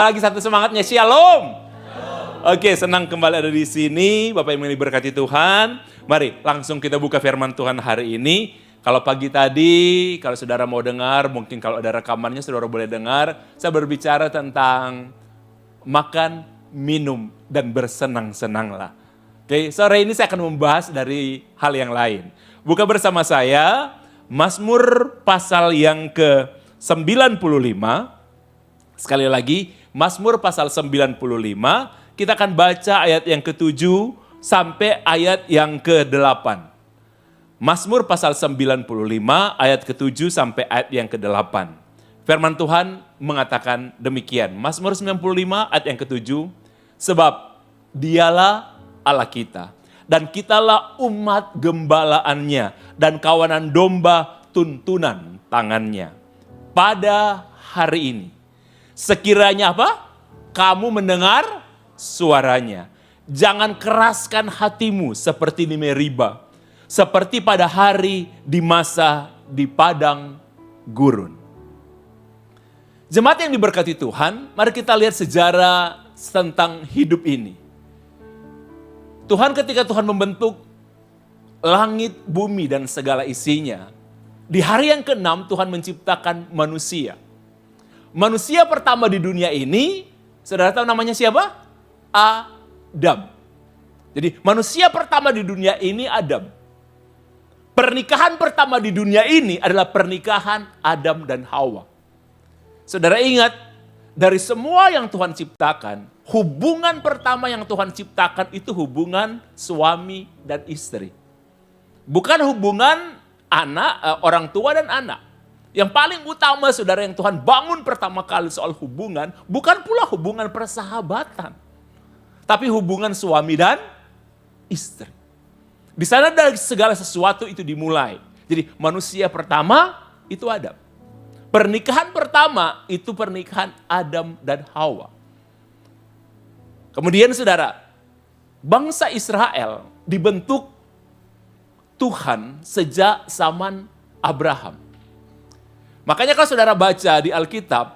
Lagi satu semangatnya, Shalom. Oke, senang kembali ada di sini. Bapak yang diberkati Tuhan. Mari langsung kita buka firman Tuhan hari ini. Kalau pagi tadi, kalau saudara mau dengar, mungkin kalau ada rekamannya saudara boleh dengar. Saya berbicara tentang makan, minum, dan bersenang-senanglah. Oke, sore ini saya akan membahas dari hal yang lain. Buka bersama saya, Mazmur pasal yang ke-95. Sekali lagi, Mazmur pasal 95, kita akan baca ayat yang ke-7 sampai ayat yang ke-8. Mazmur pasal 95, ayat ke-7 sampai ayat yang ke-8. Firman Tuhan mengatakan demikian. Mazmur 95, ayat yang ke-7, sebab dialah Allah kita, dan kitalah umat gembalaannya, dan kawanan domba tuntunan tangannya. Pada hari ini, sekiranya apa? Kamu mendengar suaranya. Jangan keraskan hatimu seperti di Meriba, seperti pada hari di masa di padang gurun. Jemaat yang diberkati Tuhan, mari kita lihat sejarah tentang hidup ini. Tuhan ketika Tuhan membentuk langit, bumi, dan segala isinya, di hari yang ke-6 Tuhan menciptakan manusia. Manusia pertama di dunia ini, saudara tahu namanya siapa? Adam. Jadi manusia pertama di dunia ini Adam. Pernikahan pertama di dunia ini adalah pernikahan Adam dan Hawa. Saudara ingat, dari semua yang Tuhan ciptakan, hubungan pertama yang Tuhan ciptakan itu hubungan suami dan istri. Bukan hubungan orang tua dan anak. Yang paling utama saudara yang Tuhan bangun pertama kali soal hubungan, bukan pula hubungan persahabatan. Tapi hubungan suami dan istri. Di sana dari segala sesuatu itu dimulai. Jadi manusia pertama itu Adam. Pernikahan pertama itu pernikahan Adam dan Hawa. Kemudian saudara, bangsa Israel dibentuk Tuhan sejak zaman Abraham. Makanya kalau saudara baca di Alkitab,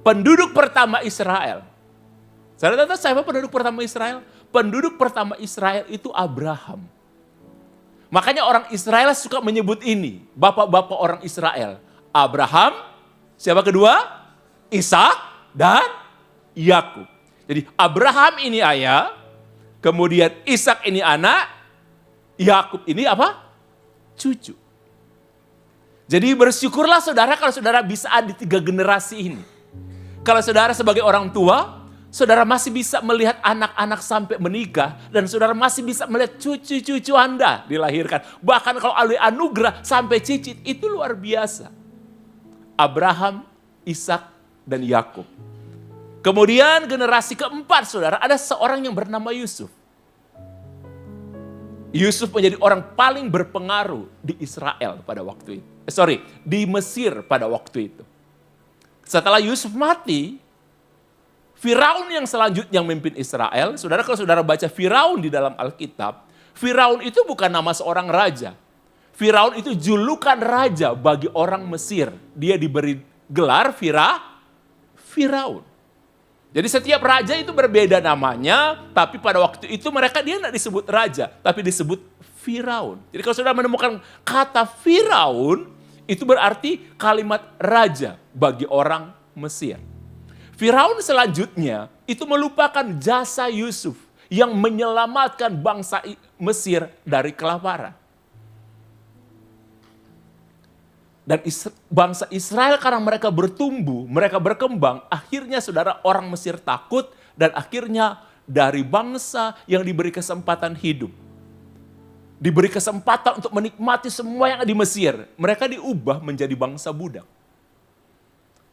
penduduk pertama Israel. Saudara tahu siapa penduduk pertama Israel? Penduduk pertama Israel itu Abraham. Makanya orang Israel suka menyebut ini, bapak-bapak orang Israel. Abraham, siapa kedua? Ishak dan Yakub. Jadi Abraham ini ayah, kemudian Ishak ini anak, Yakub ini apa? Cucu. Jadi bersyukurlah saudara kalau saudara bisa ada di 3 generasi ini. Kalau saudara sebagai orang tua, saudara masih bisa melihat anak-anak sampai menikah, dan saudara masih bisa melihat cucu-cucu Anda dilahirkan. Bahkan kalau oleh anugerah sampai cicit, itu luar biasa. Abraham, Ishak, dan Yakub. Kemudian generasi keempat saudara, ada seorang yang bernama Yusuf. Yusuf menjadi orang paling berpengaruh di Israel pada waktu itu. Di Mesir pada waktu itu. Setelah Yusuf mati, Firaun yang selanjutnya memimpin Israel. Saudara, kalau saudara baca Firaun di dalam Alkitab, Firaun itu bukan nama seorang raja. Firaun itu julukan raja bagi orang Mesir. Dia diberi gelar Firaun. Jadi setiap raja itu berbeda namanya, tapi pada waktu itu dia tidak disebut raja, tapi disebut Firaun. Jadi kalau saudara menemukan kata Firaun, itu berarti kalimat raja bagi orang Mesir. Firaun selanjutnya itu melupakan jasa Yusuf yang menyelamatkan bangsa Mesir dari kelaparan. Dan bangsa Israel karena mereka bertumbuh, mereka berkembang, akhirnya saudara orang Mesir takut, dan akhirnya dari bangsa yang diberi kesempatan hidup, diberi kesempatan untuk menikmati semua yang ada di Mesir, mereka diubah menjadi bangsa budak.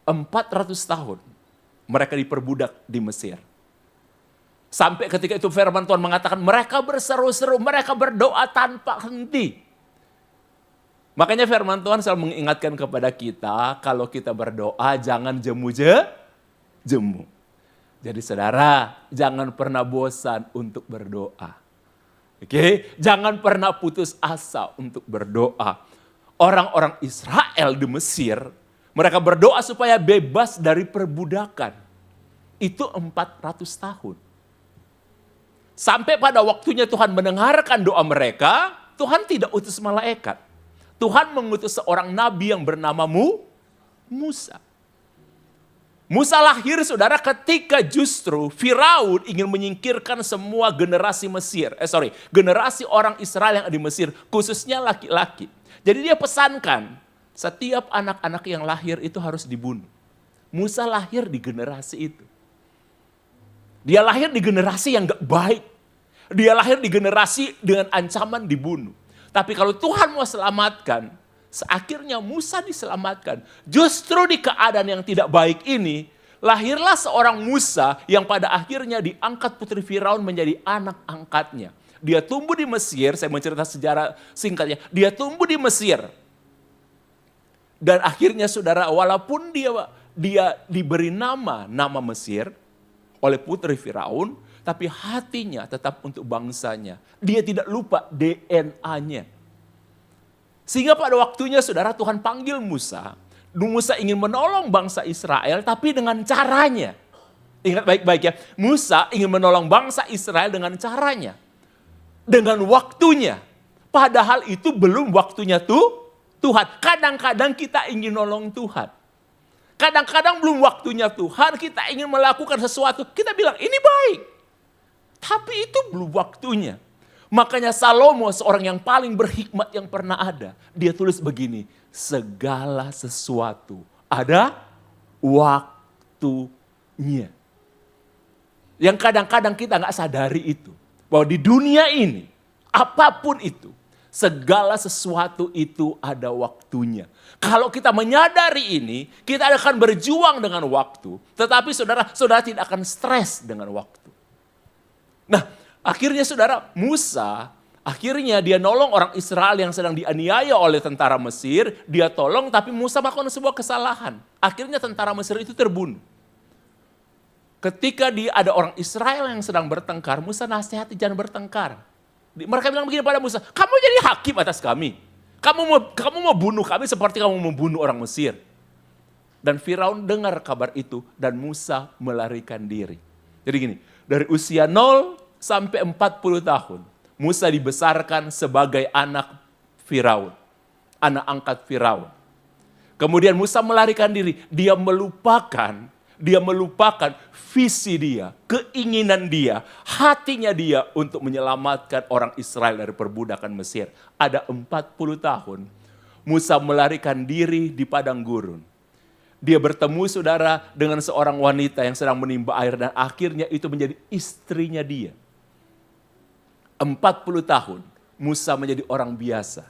400 tahun mereka diperbudak di Mesir. Sampai ketika itu firman Tuhan mengatakan mereka berseru-seru, mereka berdoa tanpa henti. Makanya firman Tuhan selalu mengingatkan kepada kita, kalau kita berdoa jangan jemu. Jadi saudara, jangan pernah bosan untuk berdoa. Oke, jangan pernah putus asa untuk berdoa. Orang-orang Israel di Mesir, mereka berdoa supaya bebas dari perbudakan. itu 400 tahun. Sampai pada waktunya Tuhan mendengarkan doa mereka, Tuhan tidak utus malaikat. Tuhan mengutus seorang nabi yang bernama Musa. Musa lahir, saudara, ketika justru Firaun ingin menyingkirkan semua generasi generasi orang Israel yang ada di Mesir, khususnya laki-laki. Jadi dia pesankan, setiap anak-anak yang lahir itu harus dibunuh. Musa lahir di generasi itu. Dia lahir di generasi yang gak baik. Dia lahir di generasi dengan ancaman dibunuh. Tapi kalau Tuhan mau selamatkan, akhirnya Musa diselamatkan. Justru di keadaan yang tidak baik ini, lahirlah seorang Musa yang pada akhirnya diangkat putri Firaun menjadi anak angkatnya. Dia tumbuh di Mesir, saya mencerita sejarah singkatnya. Dia tumbuh di Mesir. Dan akhirnya saudara, walaupun dia diberi nama Mesir oleh putri Firaun, tapi hatinya tetap untuk bangsanya. Dia tidak lupa DNA-nya. Sehingga pada waktunya saudara, Tuhan panggil Musa. Musa ingin menolong bangsa Israel tapi dengan caranya. Ingat baik-baik ya, Musa ingin menolong bangsa Israel dengan caranya. Dengan waktunya. Padahal itu belum waktunya Tuhan. Kadang-kadang kita ingin nolong Tuhan. Kadang-kadang belum waktunya Tuhan, kita ingin melakukan sesuatu. Kita bilang ini baik. Tapi itu belum waktunya. Makanya Salomo, seorang yang paling berhikmat yang pernah ada. Dia tulis begini, segala sesuatu ada waktunya. Yang kadang-kadang kita gak sadari itu. Bahwa di dunia ini, apapun itu, segala sesuatu itu ada waktunya. Kalau kita menyadari ini, kita akan berjuang dengan waktu. Tetapi saudara tidak akan stres dengan waktu. Nah, akhirnya saudara, Musa, akhirnya dia nolong orang Israel yang sedang dianiaya oleh tentara Mesir. Dia tolong, tapi Musa melakukan sebuah kesalahan. Akhirnya tentara Mesir itu terbunuh. Ketika ada orang Israel yang sedang bertengkar, Musa nasihati jangan bertengkar. Mereka bilang begini pada Musa, kamu jadi hakim atas kami. Kamu mau bunuh kami seperti kamu membunuh orang Mesir. Dan Firaun dengar kabar itu dan Musa melarikan diri. Jadi gini, dari usia 0 sampai 40 tahun, Musa dibesarkan sebagai anak Firaun, anak angkat Firaun. Kemudian Musa melarikan diri, dia melupakan visi dia, keinginan dia, hatinya dia untuk menyelamatkan orang Israel dari perbudakan Mesir. Ada 40 tahun, Musa melarikan diri di padang gurun. Dia bertemu saudara dengan seorang wanita yang sedang menimba air dan akhirnya itu menjadi istrinya dia. 40 tahun, Musa menjadi orang biasa.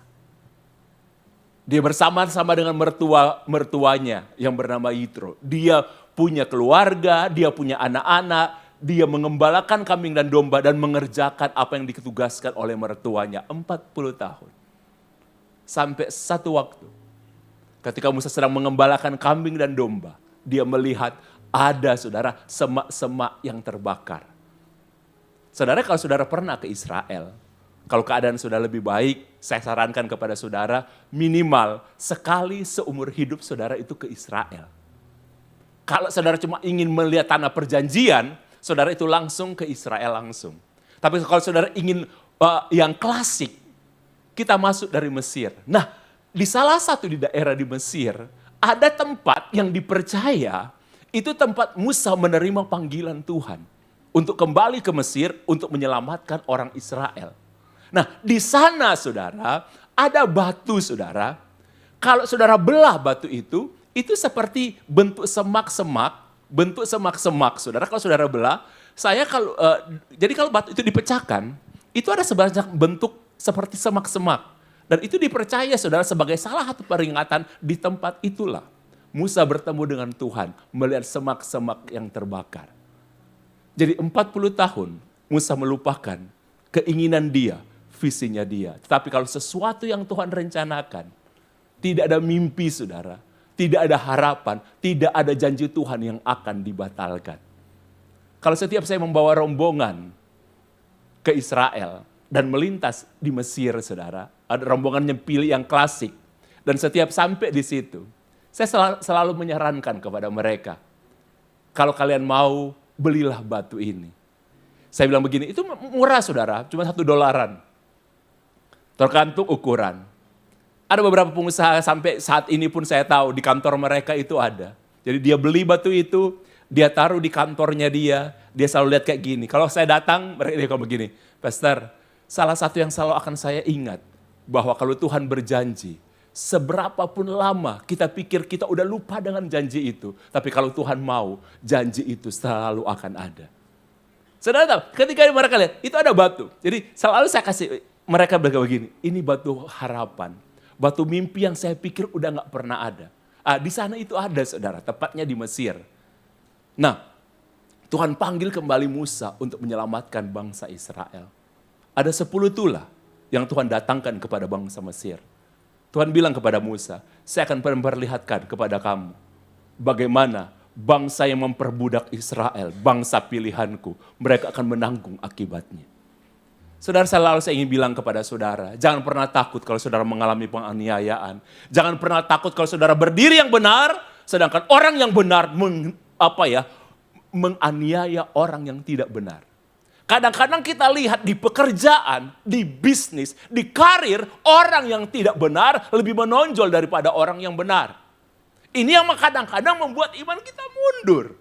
Dia bersama-sama dengan mertuanya yang bernama Yitro. Dia punya keluarga, dia punya anak-anak, dia mengembalakan kambing dan domba dan mengerjakan apa yang ditugaskan oleh mertuanya 40 tahun. Sampai satu waktu, ketika Musa sedang mengembalakan kambing dan domba, dia melihat ada saudara semak-semak yang terbakar. Saudara, kalau saudara pernah ke Israel, kalau keadaan sudah lebih baik, saya sarankan kepada saudara minimal sekali seumur hidup saudara itu ke Israel. Kalau saudara cuma ingin melihat tanah perjanjian, saudara itu langsung ke Israel langsung. Tapi kalau saudara ingin yang klasik, kita masuk dari Mesir. Nah, di salah satu di daerah di Mesir, ada tempat yang dipercaya, itu tempat Musa menerima panggilan Tuhan. Untuk kembali ke Mesir, untuk menyelamatkan orang Israel. Nah, di sana saudara, ada batu saudara. Kalau saudara belah batu itu seperti bentuk semak-semak, saudara. Kalau saudara belah, jadi kalau batu itu dipecahkan, itu ada sebanyak bentuk seperti semak-semak. Dan itu dipercaya saudara sebagai salah satu peringatan di tempat itulah. Musa bertemu dengan Tuhan, melihat semak-semak yang terbakar. Jadi 40 tahun Musa melupakan keinginan dia, visinya dia. Tetapi kalau sesuatu yang Tuhan rencanakan, tidak ada mimpi saudara, tidak ada harapan, tidak ada janji Tuhan yang akan dibatalkan. Kalau setiap saya membawa rombongan ke Israel dan melintas di Mesir saudara, ada rombongan nyempili yang klasik. Dan setiap sampai di situ, saya selalu menyarankan kepada mereka, kalau kalian mau belilah batu ini. Saya bilang begini, itu murah saudara, cuma $1. Tergantung ukuran. Ada beberapa pengusaha sampai saat ini pun saya tahu di kantor mereka itu ada. Jadi dia beli batu itu, dia taruh di kantornya dia selalu lihat kayak gini. Kalau saya datang, mereka dia kalau begini, Pastor, salah satu yang selalu akan saya ingat, bahwa kalau Tuhan berjanji, seberapapun lama kita pikir kita udah lupa dengan janji itu. Tapi kalau Tuhan mau, janji itu selalu akan ada. Saudara tahu, ketika mereka lihat, itu ada batu. Jadi selalu saya kasih, mereka bilang begini, ini batu harapan. Batu mimpi yang saya pikir udah gak pernah ada. Di sana itu ada saudara, tepatnya di Mesir. Nah, Tuhan panggil kembali Musa untuk menyelamatkan bangsa Israel. Ada 10 tulah yang Tuhan datangkan kepada bangsa Mesir. Tuhan bilang kepada Musa, saya akan memperlihatkan kepada kamu bagaimana bangsa yang memperbudak Israel, bangsa pilihanku, mereka akan menanggung akibatnya. Saudara, selalu saya ingin bilang kepada saudara, jangan pernah takut kalau saudara mengalami penganiayaan. Jangan pernah takut kalau saudara berdiri yang benar, sedangkan orang yang benar menganiaya orang yang tidak benar. Kadang-kadang kita lihat di pekerjaan, di bisnis, di karir, orang yang tidak benar lebih menonjol daripada orang yang benar. Ini yang kadang-kadang membuat iman kita mundur.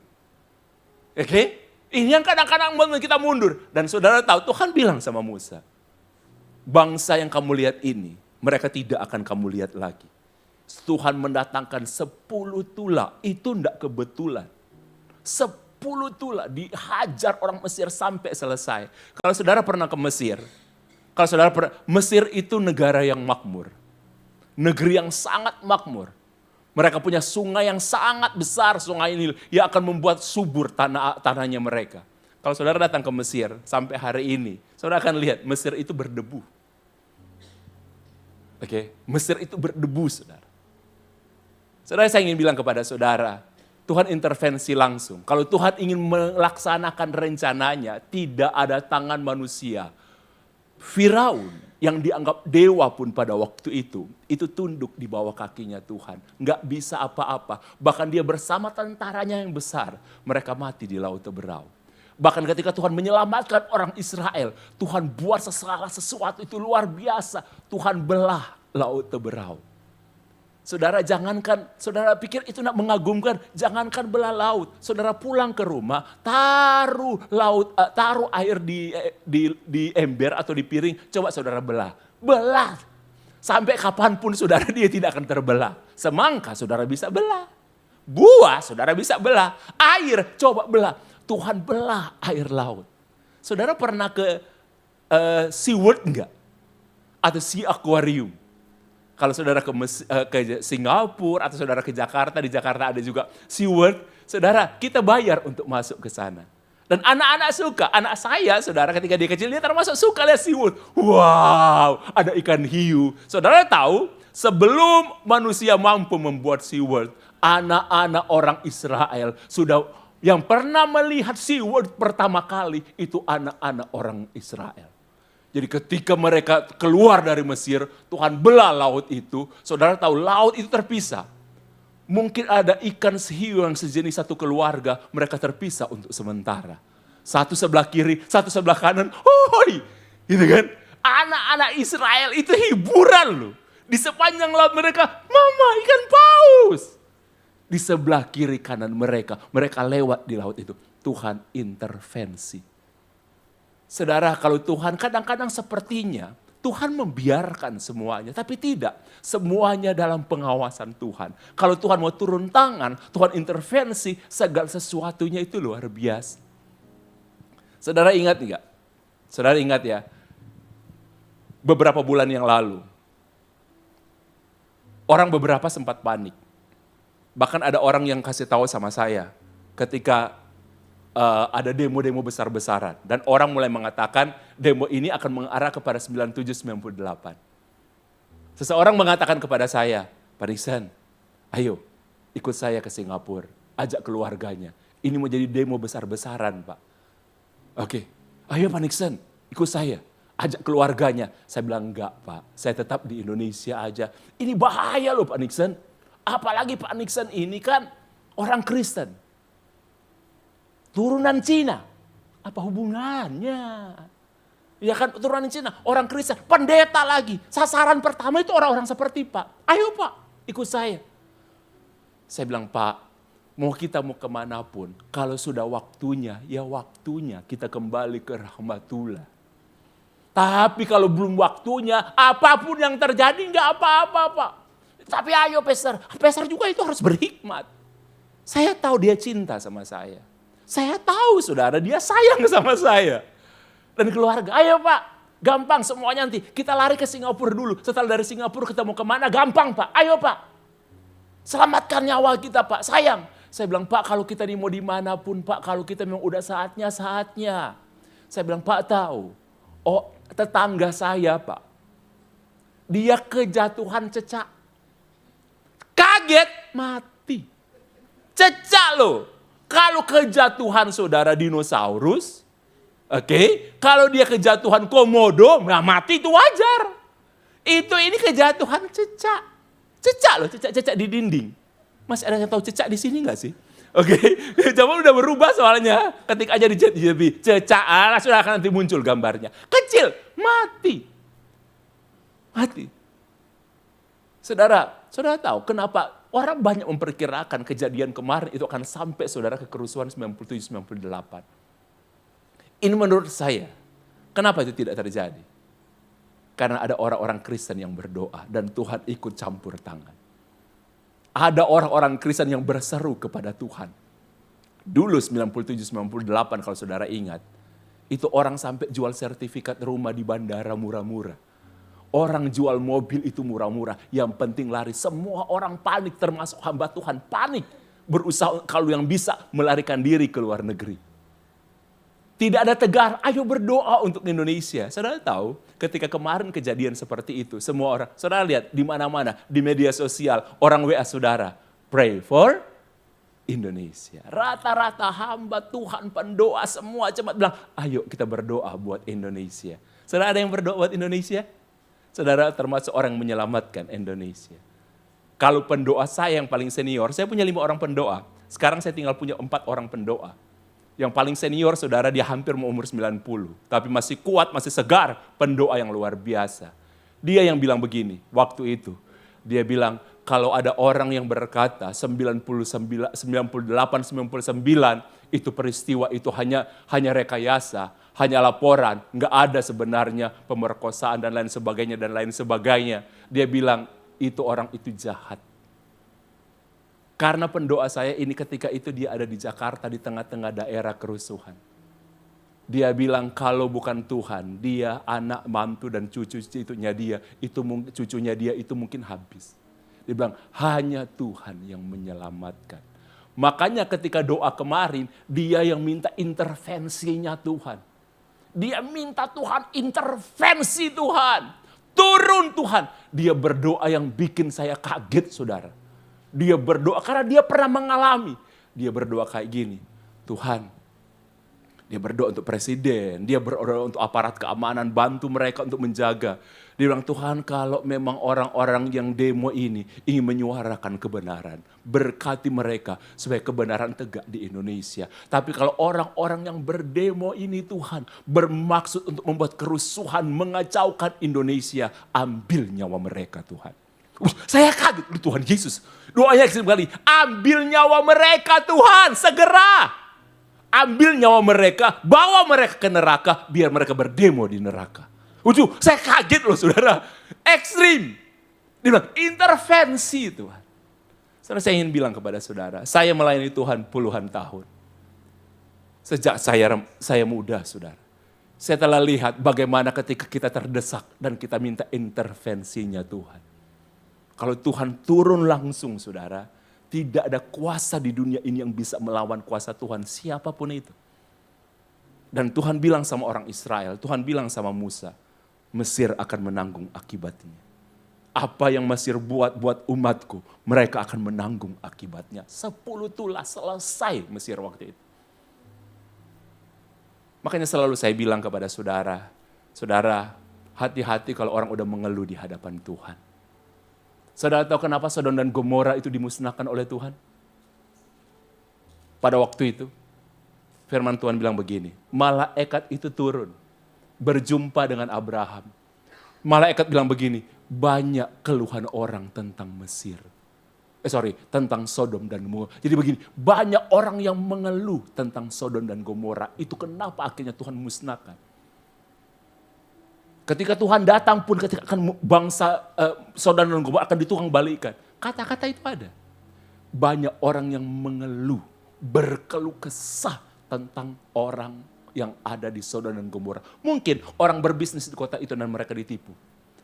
Oke? Ini yang kadang-kadang membuat kita mundur. Dan saudara tahu, Tuhan bilang sama Musa, bangsa yang kamu lihat ini, mereka tidak akan kamu lihat lagi. Tuhan mendatangkan 10 tulah, itu tidak kebetulan. 10 tulah dihajar orang Mesir sampai selesai. Kalau saudara pernah ke Mesir, Mesir itu negara yang makmur. Negeri yang sangat makmur. Mereka punya sungai yang sangat besar, sungai Nil, yang akan membuat subur tanahnya mereka. Kalau saudara datang ke Mesir sampai hari ini, saudara akan lihat Mesir itu berdebu. Oke, Mesir itu berdebu, saudara. Saudara, saya ingin bilang kepada saudara, Tuhan intervensi langsung. Kalau Tuhan ingin melaksanakan rencananya, tidak ada tangan manusia. Firaun yang dianggap dewa pun pada waktu itu tunduk di bawah kakinya Tuhan. Nggak bisa apa-apa. Bahkan dia bersama tentaranya yang besar, mereka mati di Laut Teberau. Bahkan ketika Tuhan menyelamatkan orang Israel, Tuhan buat sesuatu itu luar biasa. Tuhan belah Laut Teberau. Saudara, saudara pikir itu nak mengagumkan, jangankan belah laut. Saudara pulang ke rumah, taruh air di ember atau di piring, coba saudara belah. Sampai kapanpun saudara dia tidak akan terbelah. Semangka saudara bisa belah. Buah saudara bisa belah. Air coba belah. Tuhan belah air laut. Saudara pernah ke SeaWorld enggak? Atau Sea Aquarium? Kalau saudara ke Singapura atau saudara ke Jakarta, di Jakarta ada juga SeaWorld, saudara kita bayar untuk masuk ke sana. Dan anak-anak suka, anak saya saudara ketika dia kecil dia termasuk suka lihat SeaWorld. Wow, ada ikan hiu. Saudara tahu sebelum manusia mampu membuat SeaWorld, anak-anak orang Israel sudah yang pernah melihat SeaWorld pertama kali itu anak-anak orang Israel. Jadi ketika mereka keluar dari Mesir, Tuhan belah laut itu. Saudara tahu laut itu terpisah. Mungkin ada ikan hiu yang sejenis satu keluarga, mereka terpisah untuk sementara. Satu sebelah kiri, satu sebelah kanan. Hoi, gitu kan? Anak-anak Israel itu hiburan loh. Di sepanjang laut mereka, mama ikan paus. Di sebelah kiri kanan mereka lewat di laut itu. Tuhan intervensi. Saudara, kalau Tuhan kadang-kadang sepertinya Tuhan membiarkan semuanya, tapi tidak. Semuanya dalam pengawasan Tuhan. Kalau Tuhan mau turun tangan, Tuhan intervensi, segala sesuatunya itu luar biasa. Saudara ingat enggak? Saudara ingat ya, beberapa bulan yang lalu, orang beberapa sempat panik. Bahkan ada orang yang kasih tahu sama saya, ketika ada demo-demo besar-besaran. Dan orang mulai mengatakan demo ini akan mengarah kepada 97-98. Seseorang mengatakan kepada saya, Pak Nixon, ayo ikut saya ke Singapura, ajak keluarganya. Ini mau jadi demo besar-besaran Pak. Oke, ayo Pak Nixon ikut saya, ajak keluarganya. Saya bilang enggak Pak, saya tetap di Indonesia aja. Ini bahaya loh Pak Nixon. Apalagi Pak Nixon ini kan orang Kristen. Turunan Cina. Apa hubungannya? Ya kan, turunan Cina, orang Kristen, pendeta lagi. Sasaran pertama itu orang-orang seperti Pak. Ayo Pak, ikut saya. Saya bilang, Pak, mau kita mau kemanapun, kalau sudah waktunya, ya waktunya kita kembali ke rahmatullah. Tapi kalau belum waktunya, apapun yang terjadi nggak apa-apa Pak. Tapi ayo Pastor, Pastor juga itu harus berhikmat. Saya tahu dia cinta sama saya. Saya tahu saudara, dia sayang sama saya. Dan keluarga, ayo Pak, gampang semuanya nanti. Kita lari ke Singapura dulu. Setelah dari Singapura kita mau kemana, gampang Pak. Ayo Pak, selamatkan nyawa kita Pak, sayang. Saya bilang, Pak kalau kita mau dimanapun Pak, kalau kita memang udah saatnya. Saya bilang, Pak tahu, oh tetangga saya Pak, dia kejatuhan cecak. Kaget, mati. Cecak loh. Kalau kejatuhan saudara dinosaurus, oke, kalau dia kejatuhan komodo, nggak mati itu wajar. Ini kejatuhan cecak. Cecak loh, cecak di dinding. Masih ada yang tahu cecak di sini nggak sih? Oke, zaman udah berubah soalnya. Ketik aja di cecak, sudah akan nanti muncul gambarnya. Kecil, mati. Saudara tahu kenapa orang banyak memperkirakan kejadian kemarin itu akan sampai saudara ke kerusuhan 97-98. Ini menurut saya, kenapa itu tidak terjadi? Karena ada orang-orang Kristen yang berdoa dan Tuhan ikut campur tangan. Ada orang-orang Kristen yang berseru kepada Tuhan. Dulu 97-98 kalau saudara ingat, itu orang sampai jual sertifikat rumah di bandara murah-murah. Orang jual mobil itu murah-murah, yang penting lari. Semua orang panik termasuk hamba Tuhan panik. Berusaha kalau yang bisa melarikan diri ke luar negeri. Tidak ada tegar, ayo berdoa untuk Indonesia. Saudara tahu ketika kemarin kejadian seperti itu, semua orang, saudara lihat di mana-mana, di media sosial, orang WA saudara, pray for Indonesia. Rata-rata hamba Tuhan, pendoa semua cepat bilang, ayo kita berdoa buat Indonesia. Saudara ada yang berdoa buat Indonesia? Saudara termasuk orang yang menyelamatkan Indonesia. Kalau pendoa saya yang paling senior, saya punya 5 orang pendoa. Sekarang saya tinggal punya 4 orang pendoa. Yang paling senior saudara dia hampir mau umur 90. Tapi masih kuat, masih segar, pendoa yang luar biasa. Dia yang bilang begini, waktu itu. Dia bilang, kalau ada orang yang berkata 98, 99, itu peristiwa itu hanya rekayasa, hanya laporan, nggak ada sebenarnya pemerkosaan dan lain sebagainya. Dia bilang, itu orang itu jahat. Karena pendoa saya ini ketika itu dia ada di Jakarta di tengah-tengah daerah kerusuhan. Dia bilang kalau bukan Tuhan, dia anak, mantu dan cucunya dia itu mungkin habis. Dia bilang hanya Tuhan yang menyelamatkan. Makanya ketika doa kemarin dia yang minta intervensinya Tuhan. Dia minta Tuhan intervensi Tuhan. Turun Tuhan. Dia berdoa yang bikin saya kaget saudara. Dia berdoa karena dia pernah mengalami. Dia berdoa kayak gini. Tuhan, dia berdoa untuk presiden. Dia berdoa untuk aparat keamanan. Bantu mereka untuk menjaga. Dia bilang, Tuhan kalau memang orang-orang yang demo ini ingin menyuarakan kebenaran. Berkati mereka supaya kebenaran tegak di Indonesia. Tapi kalau orang-orang yang berdemo ini Tuhan bermaksud untuk membuat kerusuhan, mengacaukan Indonesia. Ambil nyawa mereka Tuhan. Saya kaget, Tuhan Yesus. Doanya ekstrim kali. Ambil nyawa mereka Tuhan, segera. Ambil nyawa mereka, bawa mereka ke neraka, biar mereka berdemo di neraka. Saya kaget loh saudara. Ekstrim. Dia bilang, intervensi Tuhan. Saudara, saya ingin bilang kepada saudara, saya melayani Tuhan puluhan tahun. Sejak saya muda saudara. Saya telah lihat bagaimana ketika kita terdesak dan kita minta intervensinya Tuhan. Kalau Tuhan turun langsung saudara, tidak ada kuasa di dunia ini yang bisa melawan kuasa Tuhan siapapun itu. Dan Tuhan bilang sama orang Israel, Tuhan bilang sama Musa, Mesir akan menanggung akibatnya. Apa yang Mesir buat umatku, mereka akan menanggung akibatnya. 10 tulah selesai Mesir waktu itu. Makanya selalu saya bilang kepada saudara, saudara hati-hati kalau orang udah mengeluh di hadapan Tuhan. Saudara tahu kenapa Sodom dan Gomora itu dimusnahkan oleh Tuhan? Pada waktu itu, firman Tuhan bilang begini, malaikat itu turun, berjumpa dengan Abraham. Malaikat bilang begini, banyak keluhan orang tentang Mesir. Tentang Sodom dan Gomora. Jadi begini, banyak orang yang mengeluh tentang Sodom dan Gomora. Itu kenapa akhirnya Tuhan musnahkan. Ketika Tuhan datang pun, ketika akan bangsa Sodom dan Gomora akan ditukang balikan. Kata-kata itu ada. Banyak orang yang mengeluh, berkeluh kesah tentang orang yang ada di Sodom dan Gomora. Mungkin orang berbisnis di kota itu dan mereka ditipu.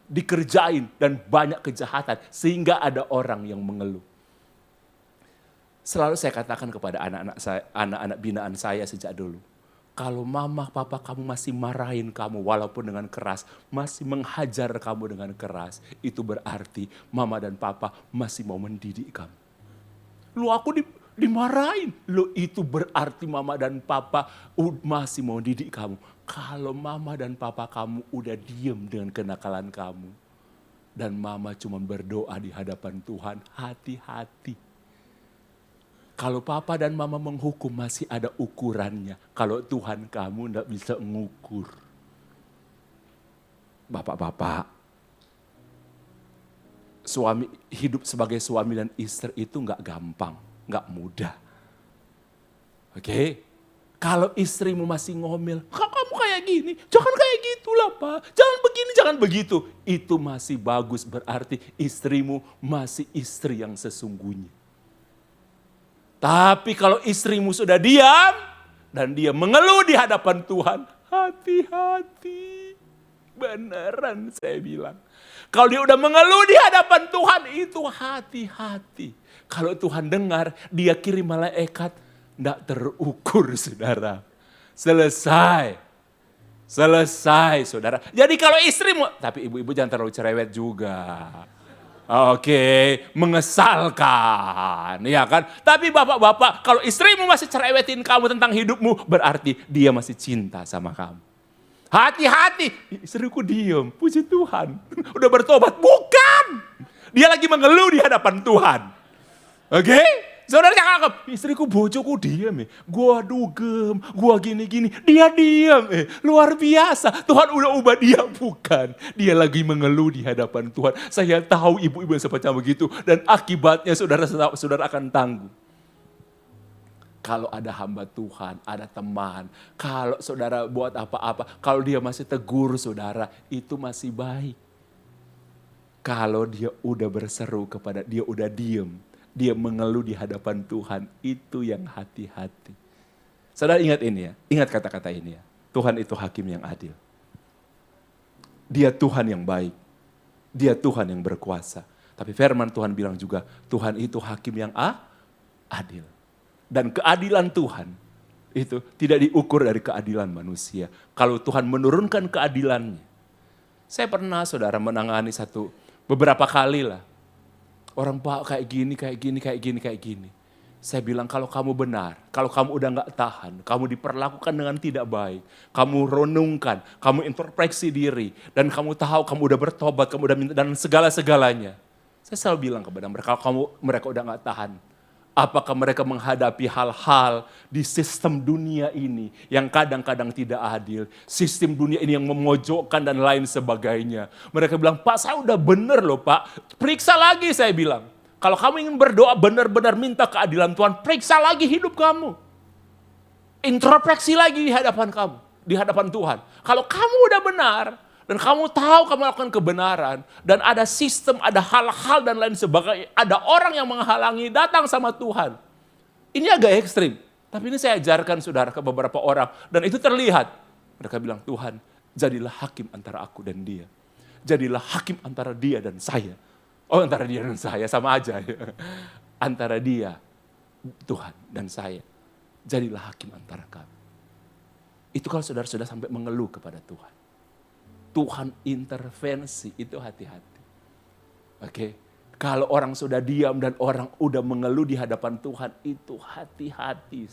Dikerjain dan banyak kejahatan sehingga ada orang yang mengeluh. Selalu saya katakan kepada anak-anak binaan saya sejak dulu. Kalau mama papa kamu masih marahin kamu walaupun dengan keras, masih menghajar kamu dengan keras, itu berarti mama dan papa masih mau mendidik kamu. Lu aku dimarahin. Lo itu berarti mama dan papa masih mau didik kamu. Kalau mama dan papa kamu udah diem dengan kenakalan kamu. Dan mama cuma berdoa di hadapan Tuhan, hati-hati. Kalau papa dan mama menghukum masih ada ukurannya. Kalau Tuhan kamu enggak bisa mengukur. Bapak-bapak, hidup sebagai suami dan istri itu enggak gampang. Nggak mudah. Oke? Kalau istrimu masih ngomel, kamu kayak gini, jangan kayak gitulah Pak. Jangan begini, jangan begitu. Itu masih bagus, berarti istrimu masih istri yang sesungguhnya. Tapi kalau istrimu sudah diam, dan dia mengeluh di hadapan Tuhan, hati-hati. Beneran saya bilang. Kalau dia udah mengeluh di hadapan Tuhan, itu hati-hati. Kalau Tuhan dengar, dia kirim malaikat, tidak terukur saudara. Selesai saudara. Jadi kalau istrimu, tapi ibu-ibu jangan terlalu cerewet juga. Oke, mengesalkan, ya kan? Tapi bapak-bapak, kalau istrimu masih cerewetin kamu tentang hidupmu, berarti dia masih cinta sama kamu. Hati-hati, istriku diem, puji Tuhan. Udah bertobat, bukan. Dia lagi mengeluh di hadapan Tuhan. Oke? Saudara jangan anggap, istriku bojoku diam gua dugem, gua gini-gini. Dia diam luar biasa. Tuhan udah ubah dia, bukan. Dia lagi mengeluh di hadapan Tuhan. Saya tahu ibu-ibu yang seperti begitu. Dan akibatnya saudara akan tanggung. Kalau ada hamba Tuhan, ada teman. Kalau saudara buat apa-apa, kalau dia masih tegur saudara, itu masih baik. Kalau dia udah berseru kepada, dia udah diem. Dia mengeluh di hadapan Tuhan, itu yang hati-hati. Saudara ingat ini ya, ingat kata-kata ini ya. Tuhan itu hakim yang adil. Dia Tuhan yang baik. Dia Tuhan yang berkuasa. Tapi firman Tuhan bilang juga, Tuhan itu hakim yang adil. Dan keadilan Tuhan itu tidak diukur dari keadilan manusia. Kalau Tuhan menurunkan keadilannya. Saya pernah saudara menangani beberapa kali lah. Orang Pak kayak gini. Saya bilang kalau kamu benar, kalau kamu udah gak tahan, kamu diperlakukan dengan tidak baik, kamu renungkan, kamu introspeksi diri, dan kamu tahu kamu udah bertobat, kamu udah minta, dan segala-segalanya. Saya selalu bilang kepada mereka, kalau mereka udah gak tahan, apakah mereka menghadapi hal-hal di sistem dunia ini yang kadang-kadang tidak adil. Sistem dunia ini yang memojokkan dan lain sebagainya. Mereka bilang, Pak saya udah bener loh Pak. Periksa lagi saya bilang. Kalau kamu ingin berdoa benar-benar minta keadilan Tuhan, periksa lagi hidup kamu. Introspeksi lagi di hadapan kamu, di hadapan Tuhan. Kalau kamu udah benar, dan kamu tahu kamu melakukan kebenaran. Dan ada sistem, ada hal-hal dan lain sebagainya. Ada orang yang menghalangi datang sama Tuhan. Ini agak ekstrim. Tapi ini saya ajarkan saudara ke beberapa orang. Dan itu terlihat. Mereka bilang, Tuhan jadilah hakim antara aku dan dia. Jadilah hakim antara dia dan saya. Oh antara dia dan saya sama aja. Antara dia, Tuhan dan saya. Jadilah hakim antara kami. Itu kalau saudara-saudara sampai mengeluh kepada Tuhan. Tuhan intervensi, itu hati-hati. Oke, kalau orang sudah diam dan orang udah mengeluh di hadapan Tuhan, itu hati-hati.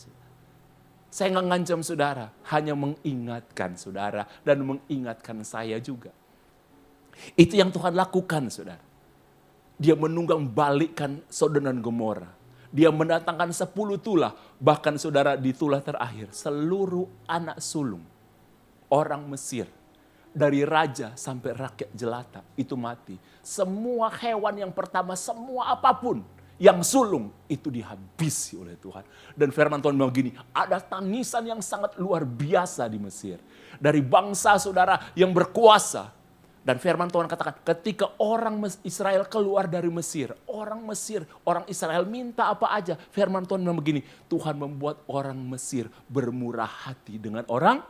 Saya nggak ngancam saudara, hanya mengingatkan saudara dan mengingatkan saya juga. Itu yang Tuhan lakukan saudara. Dia menunggang balikkan Sodom dan Gomora. Dia mendatangkan 10 tulah. Bahkan saudara di tulah terakhir, seluruh anak sulung orang Mesir, dari raja sampai rakyat jelata, itu mati. Semua hewan yang pertama, semua apapun yang sulung, itu dihabisi oleh Tuhan. Dan firman Tuhan bilang gini, ada tangisan yang sangat luar biasa di Mesir. Dari bangsa saudara yang berkuasa. Dan firman Tuhan katakan, ketika orang Israel keluar dari Mesir, orang Israel minta apa aja. Firman Tuhan bilang begini, Tuhan membuat orang Mesir bermurah hati dengan orang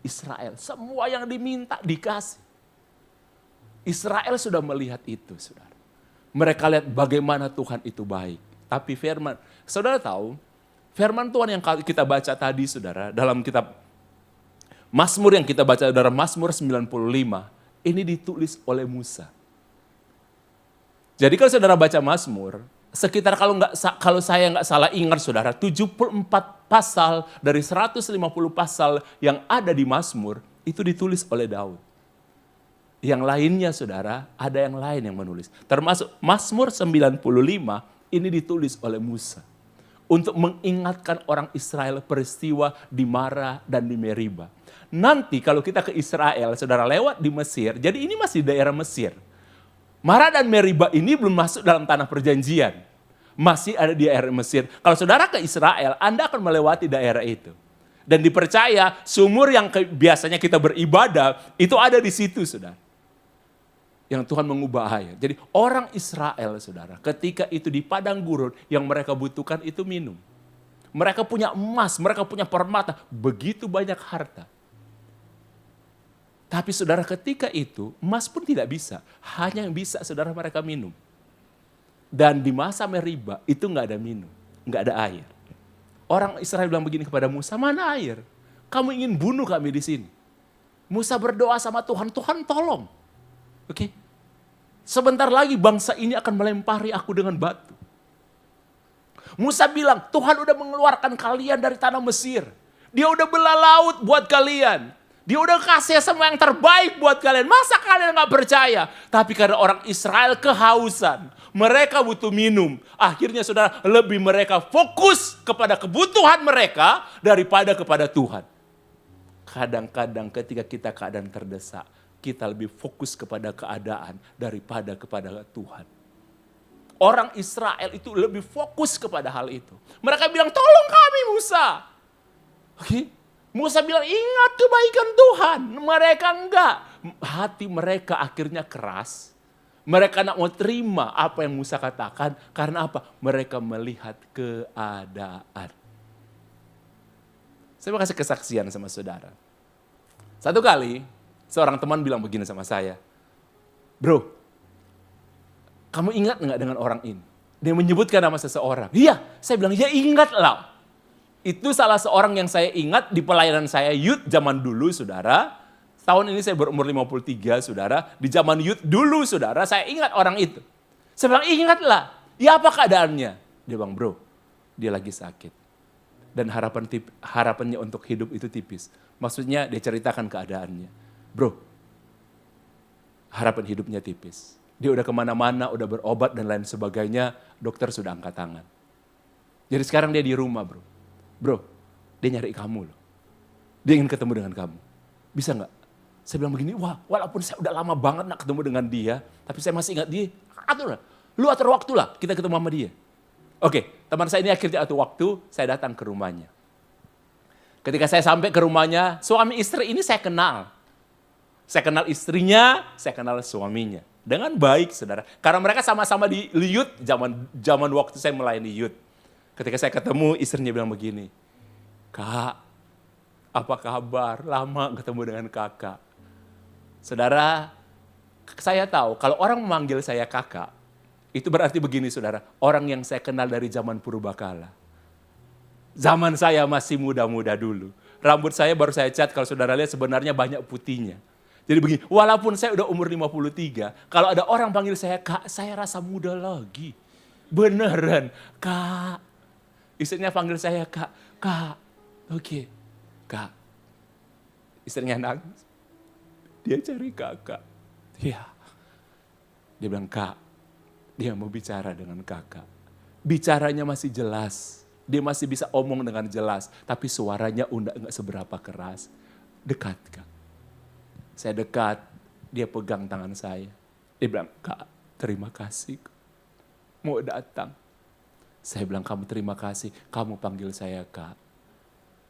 Israel. Semua yang diminta dikasih. Israel sudah melihat itu, saudara. Mereka lihat bagaimana Tuhan itu baik. Tapi saudara tahu, firman Tuhan yang kita baca tadi, saudara, dalam kitab Mazmur yang kita baca, saudara, Mazmur 95, ini ditulis oleh Musa. Jadi kalau saudara baca Mazmur, sekitar kalau saya nggak salah ingat saudara, 74 pasal dari 150 pasal yang ada di Mazmur itu ditulis oleh Daud. Yang lainnya saudara, ada yang lain yang menulis. Termasuk Mazmur 95 ini ditulis oleh Musa. Untuk mengingatkan orang Israel peristiwa di Mara dan di Meriba. Nanti kalau kita ke Israel, saudara lewat di Mesir, jadi ini masih daerah Mesir. Mara dan Meriba ini belum masuk dalam tanah perjanjian. Masih ada di daerah Mesir. Kalau saudara ke Israel, Anda akan melewati daerah itu. Dan dipercaya sumur yang biasanya kita beribadah, itu ada di situ, saudara. Yang Tuhan mengubah air. Jadi orang Israel, saudara, ketika itu di padang gurun, yang mereka butuhkan itu minum. Mereka punya emas, mereka punya permata, begitu banyak harta. Tapi saudara ketika itu, emas pun tidak bisa. Hanya yang bisa saudara mereka minum. Dan di masa Meriba itu nggak ada minum, nggak ada air. Orang Israel bilang begini kepada Musa, mana air? Kamu ingin bunuh kami di sini. Musa berdoa sama Tuhan, Tuhan tolong. Oke, sebentar lagi bangsa ini akan melempari aku dengan batu. Musa bilang, Tuhan udah mengeluarkan kalian dari tanah Mesir. Dia udah belah laut buat kalian. Dia udah kasih semua yang terbaik buat kalian. Masa kalian gak percaya? Tapi karena orang Israel kehausan. Mereka butuh minum. Akhirnya saudara, lebih mereka fokus kepada kebutuhan mereka daripada kepada Tuhan. Kadang-kadang ketika kita keadaan terdesak, kita lebih fokus kepada keadaan daripada kepada Tuhan. Orang Israel itu lebih fokus kepada hal itu. Mereka bilang, tolong kami Musa. Oke. Musa bilang, ingat kebaikan Tuhan. Mereka enggak. Hati mereka akhirnya keras. Mereka nak mau terima apa yang Musa katakan. Karena apa? Mereka melihat keadaan. Saya mau kasih kesaksian sama saudara. Satu kali, seorang teman bilang begini sama saya. Bro, kamu ingat enggak dengan orang ini? Dia menyebutkan nama seseorang. Iya, saya bilang, ya ingat lah. Itu salah seorang yang saya ingat di pelayanan saya youth zaman dulu, saudara. Tahun ini saya berumur 53, saudara. Di zaman youth dulu, saudara, saya ingat orang itu. Saya bilang, ingatlah. Ya apa keadaannya? Dia bilang, bro, dia lagi sakit. Dan harapannya untuk hidup itu tipis. Maksudnya dia ceritakan keadaannya. Bro, harapan hidupnya tipis. Dia udah kemana-mana, udah berobat dan lain sebagainya. Dokter sudah angkat tangan. Jadi sekarang dia di rumah, bro. Bro, dia nyari kamu loh. Dia ingin ketemu dengan kamu. Bisa nggak? Saya bilang begini, wah walaupun saya udah lama banget nak ketemu dengan dia, tapi saya masih ingat dia. Lu atur waktu lah, kita ketemu sama dia. Oke, teman saya ini akhirnya atur waktu, saya datang ke rumahnya. Ketika saya sampai ke rumahnya, suami istri ini saya kenal. Saya kenal istrinya, saya kenal suaminya. Dengan baik, saudara. Karena mereka sama-sama di youth, zaman waktu saya melayani youth. Ketika saya ketemu, istrinya bilang begini, Kak, apa kabar? Lama ketemu dengan kakak. Saudara, saya tahu kalau orang memanggil saya kakak, itu berarti begini saudara, orang yang saya kenal dari zaman purbakala. Zaman saya masih muda-muda dulu. Rambut saya baru saya cat, kalau saudara lihat sebenarnya banyak putihnya. Jadi begini, walaupun saya udah umur 53, kalau ada orang panggil saya kak, saya rasa muda lagi. Beneran, kak. Istrinya panggil saya kak, oke, kak. Istrinya nangis, dia cari kakak. Iya, dia bilang kak, dia mau bicara dengan kakak. bicaranya masih jelas. Dia masih bisa omong dengan jelas. Tapi suaranya enggak seberapa keras. Dekat, Kak. Saya dekat, dia pegang tangan saya. Dia bilang, Kak, terima kasih. Mau datang. Saya bilang, kamu terima kasih. Kamu panggil saya, Kak.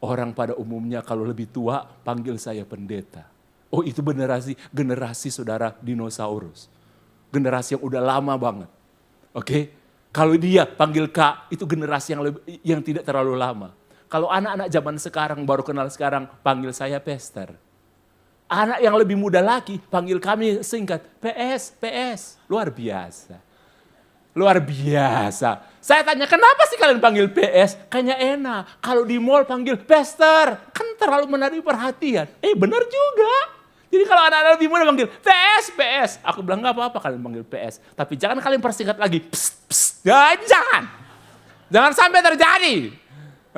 Orang pada umumnya kalau lebih tua, panggil saya pendeta. Oh, itu generasi saudara dinosaurus. Generasi yang udah lama banget. Oke? Kalau dia panggil Kak, itu generasi yang tidak terlalu lama. Kalau anak-anak zaman sekarang, baru kenal sekarang, panggil saya Pester. Anak yang lebih muda lagi, panggil kami singkat, PS. Luar biasa. Luar biasa. Saya tanya, kenapa sih kalian panggil PS? Kayaknya enak. Kalau di mall panggil Pester, kan terlalu menarik perhatian. Benar juga. Jadi kalau anak-anak lebih muda panggil PS. Aku bilang gak apa-apa kalian panggil PS. Tapi jangan kalian persingkat lagi. Psst. Jangan. Jangan sampai terjadi.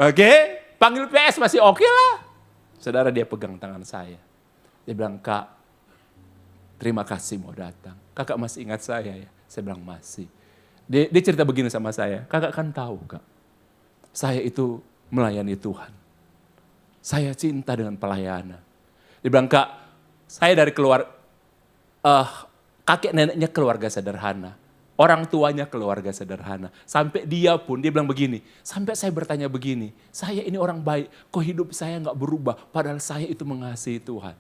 Oke? Panggil PS masih oke lah. Saudara, dia pegang tangan saya. Dia bilang, Kak, terima kasih mau datang. Kakak masih ingat saya ya? Saya bilang masih. Dia cerita begini sama saya. Kakak kan tahu, Kak. Saya itu melayani Tuhan. Saya cinta dengan pelayanan. Dia bilang, Kak, saya dari kakek neneknya keluarga sederhana. Orang tuanya keluarga sederhana. Sampai dia pun, dia bilang begini, sampai saya bertanya begini, saya ini orang baik, kok hidup saya gak berubah, padahal saya itu mengasihi Tuhan.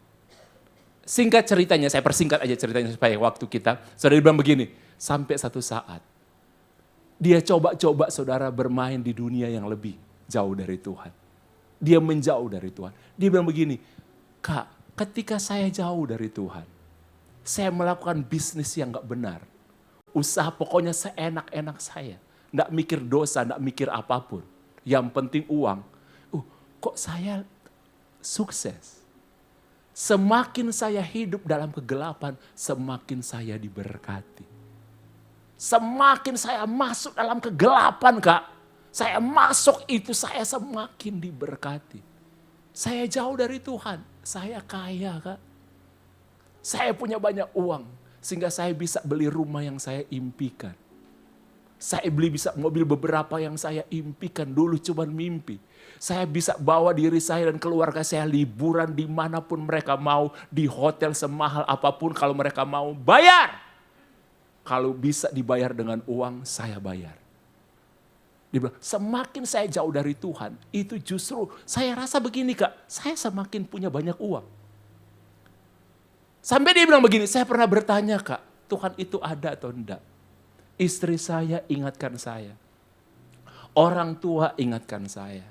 Singkat ceritanya, saya persingkat aja ceritanya supaya waktu kita, saudara bilang begini, sampai satu saat, dia coba-coba saudara bermain di dunia yang lebih jauh dari Tuhan. Dia menjauh dari Tuhan. Dia bilang begini, Kak, ketika saya jauh dari Tuhan, saya melakukan bisnis yang gak benar. Usaha pokoknya seenak-enak saya. Gak mikir dosa, gak mikir apapun. Yang penting uang. Kok saya sukses? Semakin saya hidup dalam kegelapan, semakin saya diberkati. Semakin saya masuk dalam kegelapan, Kak. Saya masuk itu, saya semakin diberkati. Saya jauh dari Tuhan. Saya kaya, Kak. Saya punya banyak uang. Sehingga saya bisa beli rumah yang saya impikan. Saya beli bisa mobil beberapa yang saya impikan. Dulu cuma mimpi. Saya bisa bawa diri saya dan keluarga saya liburan dimanapun mereka mau. Di hotel semahal apapun kalau mereka mau bayar. Kalau bisa dibayar dengan uang, saya bayar. Dia bilang, semakin saya jauh dari Tuhan, itu justru saya rasa begini, Kak, saya semakin punya banyak uang. Sampai dia bilang begini, saya pernah bertanya, Kak, Tuhan itu ada atau enggak? Istri saya ingatkan saya. Orang tua ingatkan saya.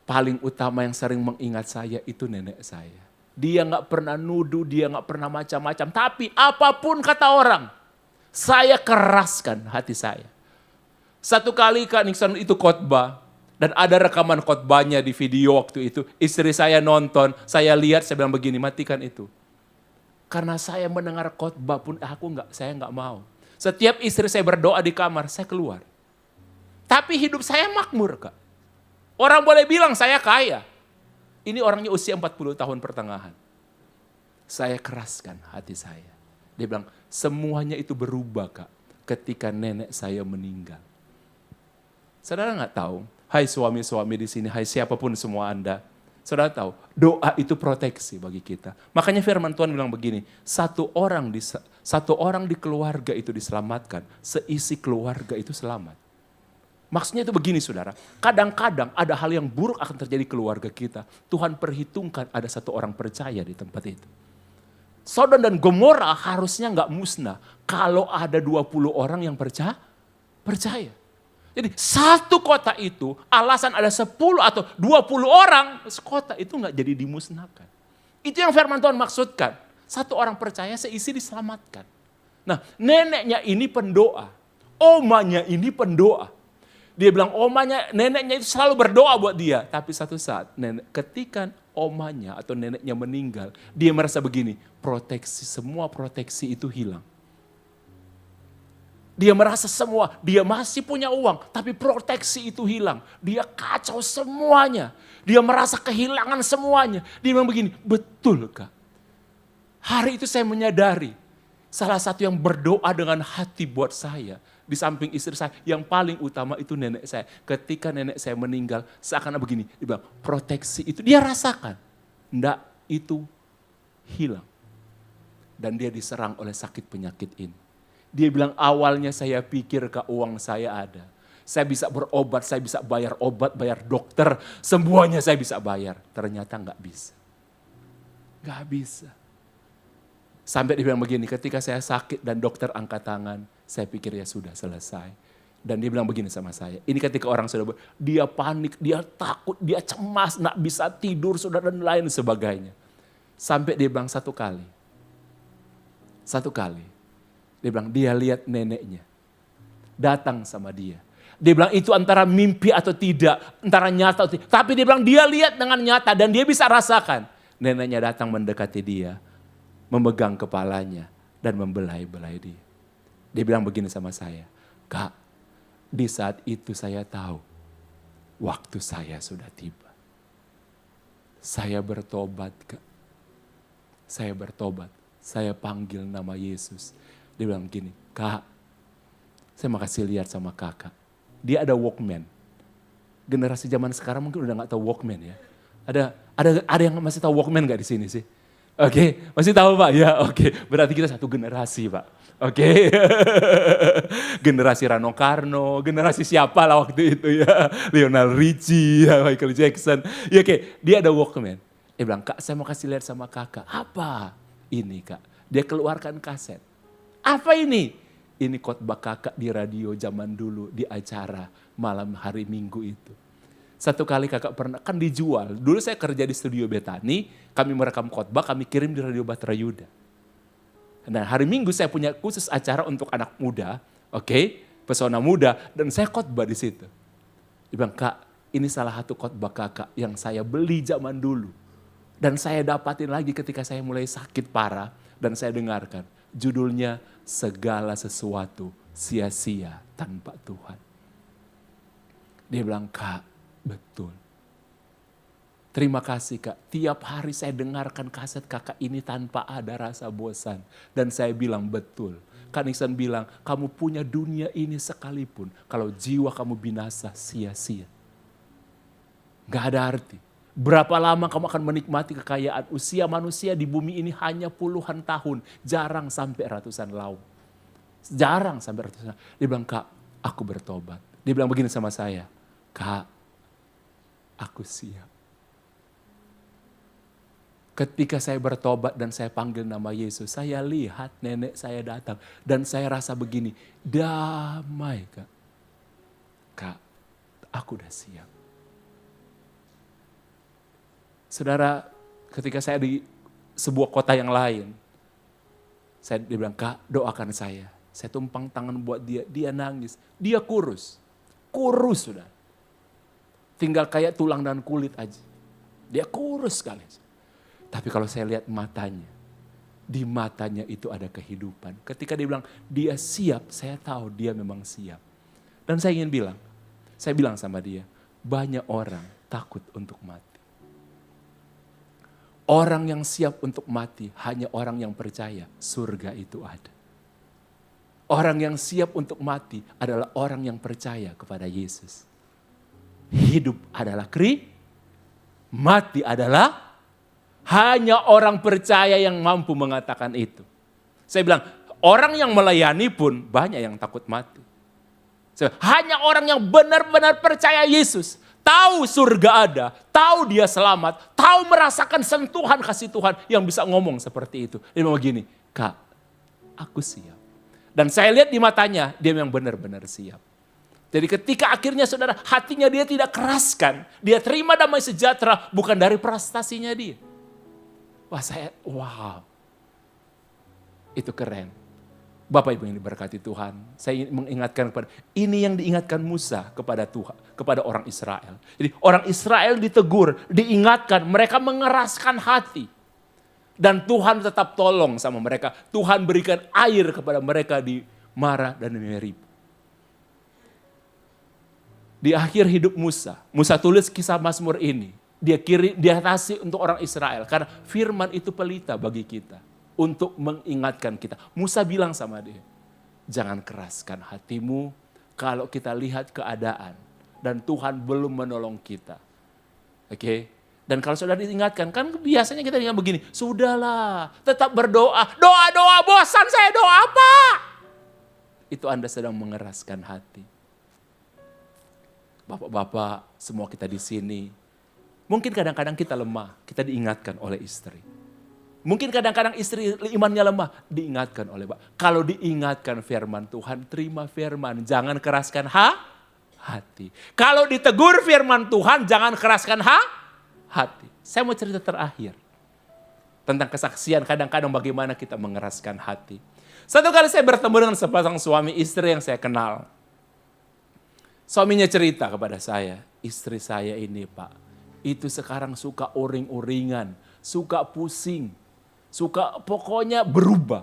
Paling utama yang sering mengingat saya itu nenek saya. Dia gak pernah nuduh, dia gak pernah macam-macam. Tapi apapun kata orang, saya keraskan hati saya. Satu kali Kak Nixon itu khotbah dan ada rekaman khotbahnya di video waktu itu. Istri saya nonton, saya lihat, saya bilang begini, matikan itu. Karena saya mendengar khotbah pun saya nggak mau. Setiap istri saya berdoa di kamar, saya keluar. Tapi hidup saya makmur, Kak. Orang boleh bilang saya kaya. Ini orangnya usia 40 tahun pertengahan. Saya keraskan hati saya. Dia bilang, semuanya itu berubah, Kak, ketika nenek saya meninggal. Saudara nggak tahu, hai suami-suami di sini, hai siapapun semua Anda, saudara tahu, doa itu proteksi bagi kita. Makanya firman Tuhan bilang begini, satu orang di keluarga itu diselamatkan, seisi keluarga itu selamat. Maksudnya itu begini saudara, kadang-kadang ada hal yang buruk akan terjadi keluarga kita. Tuhan perhitungkan ada satu orang percaya di tempat itu. Sodom dan Gomora harusnya nggak musnah kalau ada 20 orang yang percaya. Jadi satu kota itu alasan ada 10 atau 20 orang, kota itu nggak jadi dimusnahkan. Itu yang firman Tuhan maksudkan. Satu orang percaya seisi diselamatkan. Nah neneknya ini pendoa, omanya ini pendoa. Dia bilang neneknya itu selalu berdoa buat dia. Tapi satu saat ketika omanya atau neneknya meninggal, dia merasa begini, semua proteksi itu hilang. Dia merasa dia masih punya uang, tapi proteksi itu hilang. Dia kacau semuanya. Dia merasa kehilangan semuanya. Dia bilang begini, betul Kak. Hari itu saya menyadari, salah satu yang berdoa dengan hati buat saya, Di samping istri saya, yang paling utama itu nenek saya. Ketika nenek saya meninggal, seakan begini, dia bilang, proteksi itu dia rasakan. Enggak, itu hilang. Dan dia diserang oleh sakit penyakit ini. Dia bilang, awalnya saya pikir uang saya ada. Saya bisa berobat, saya bisa bayar obat, bayar dokter, semuanya saya bisa bayar. Ternyata enggak bisa. Enggak bisa. Sampai dia bilang begini, ketika saya sakit dan dokter angkat tangan, saya pikir ya sudah selesai. Dan dia bilang begini sama saya, ini ketika orang sudah, dia panik, dia takut, dia cemas, nak bisa tidur, saudara dan lain sebagainya. Sampai dia bilang satu kali, dia bilang dia lihat neneknya, datang sama dia. Dia bilang itu antara mimpi atau tidak, antara nyata atau tidak. Tapi dia bilang dia lihat dengan nyata dan dia bisa rasakan. Neneknya datang mendekati dia, memegang kepalanya dan membelai-belai dia. Dia bilang begini sama saya, Kak, di saat itu saya tahu waktu saya sudah tiba. Saya bertobat, Kak. Saya bertobat. Saya panggil nama Yesus. Dia bilang gini, Kak, saya makasih lihat sama kakak. Dia ada Walkman. Generasi zaman sekarang mungkin udah gak tahu Walkman ya. Ada yang masih tahu Walkman gak di sini sih? Oke, masih tahu Pak? Ya oke, berarti kita satu generasi Pak. Oke, generasi Rano Karno, generasi siapa lah waktu itu ya. Lionel Richie, ya, Michael Jackson. Ya oke, dia ada Walkman. Dia bilang, Kak saya mau kasih lihat sama kakak. Apa? Ini Kak, dia keluarkan kaset. Apa ini? Ini khotbah kakak di radio zaman dulu, di acara malam hari Minggu itu. Satu kali kakak pernah, kan dijual. Dulu saya kerja di studio Betani, kami merekam khotbah, kami kirim di Radio Batra Yuda. Nah hari Minggu saya punya khusus acara untuk anak muda, oke, pesona muda, dan saya khotbah di situ. Dia bilang, Kak, ini salah satu khotbah kakak yang saya beli zaman dulu. Dan saya dapatin lagi ketika saya mulai sakit parah, dan saya dengarkan. Judulnya, Segala Sesuatu Sia-sia Tanpa Tuhan. Dia bilang, Kak, betul. Terima kasih Kak, tiap hari saya dengarkan kaset kakak ini tanpa ada rasa bosan. Dan saya bilang betul. Kak Nixon bilang, kamu punya dunia ini sekalipun, kalau jiwa kamu binasa sia-sia. Gak ada arti. Berapa lama kamu akan menikmati kekayaan? Usia manusia di bumi ini hanya puluhan tahun, jarang sampai ratusan tahun. Jarang sampai ratusan tahun. Dia bilang, Kak, aku bertobat. Dia bilang begini sama saya, Kak, aku siap. Ketika saya bertobat dan saya panggil nama Yesus, saya lihat nenek saya datang. Dan saya rasa begini, damai Kak. Kak, aku udah siap. Saudara, ketika saya di sebuah kota yang lain, dia bilang, Kak, doakan saya. Saya tumpang tangan buat dia, dia nangis. Dia kurus sudah. Tinggal kayak tulang dan kulit aja. Dia kurus sekali. Tapi kalau saya lihat matanya, di matanya itu ada kehidupan. Ketika dia bilang, dia siap, saya tahu dia memang siap. Dan saya bilang sama dia, banyak orang takut untuk mati. Orang yang siap untuk mati hanya orang yang percaya surga itu ada. Orang yang siap untuk mati adalah orang yang percaya kepada Yesus. Hidup adalah mati adalah hanya orang percaya yang mampu mengatakan itu. Saya bilang, orang yang melayani pun banyak yang takut mati. Hanya orang yang benar-benar percaya Yesus. Tahu surga ada, tahu dia selamat, tahu merasakan sentuhan kasih Tuhan yang bisa ngomong seperti itu. Dia bilang begini, Kak, aku siap. Dan saya lihat di matanya, dia memang benar-benar siap. Jadi ketika akhirnya saudara, hatinya dia tidak keraskan, dia terima damai sejahtera bukan dari prestasinya dia. Wow, itu keren. Bapak Ibu yang diberkati Tuhan, saya ingin mengingatkan ini yang diingatkan Musa kepada Tuhan, kepada orang Israel. Jadi orang Israel ditegur, diingatkan, mereka mengeraskan hati. Dan Tuhan tetap tolong sama mereka. Tuhan berikan air kepada mereka di Mara dan di Meribah. Di akhir hidup Musa tulis kisah Mazmur ini. Dia kasih untuk orang Israel. Karena firman itu pelita bagi kita. Untuk mengingatkan kita. Musa bilang sama dia, Jangan keraskan hatimu kalau kita lihat keadaan dan Tuhan belum menolong kita. Oke? Dan kalau sudah diingatkan, kan biasanya kita ingat begini, sudahlah, tetap berdoa. Doa-doa, bosan saya doa apa? Itu Anda sedang mengeraskan hati. Bapak-bapak, semua kita di sini, mungkin kadang-kadang kita lemah, kita diingatkan oleh istri. Mungkin kadang-kadang istri imannya lemah, diingatkan oleh Bapak. Kalau diingatkan firman Tuhan, terima firman, jangan keraskan hati. Kalau ditegur firman Tuhan, jangan keraskan hati. Saya mau cerita terakhir tentang kesaksian kadang-kadang bagaimana kita mengeraskan hati. Satu kali saya bertemu dengan sepasang suami istri yang saya kenal. Suaminya cerita kepada saya, istri saya ini Pak, itu sekarang suka uring-uringan, suka pusing, suka pokoknya berubah.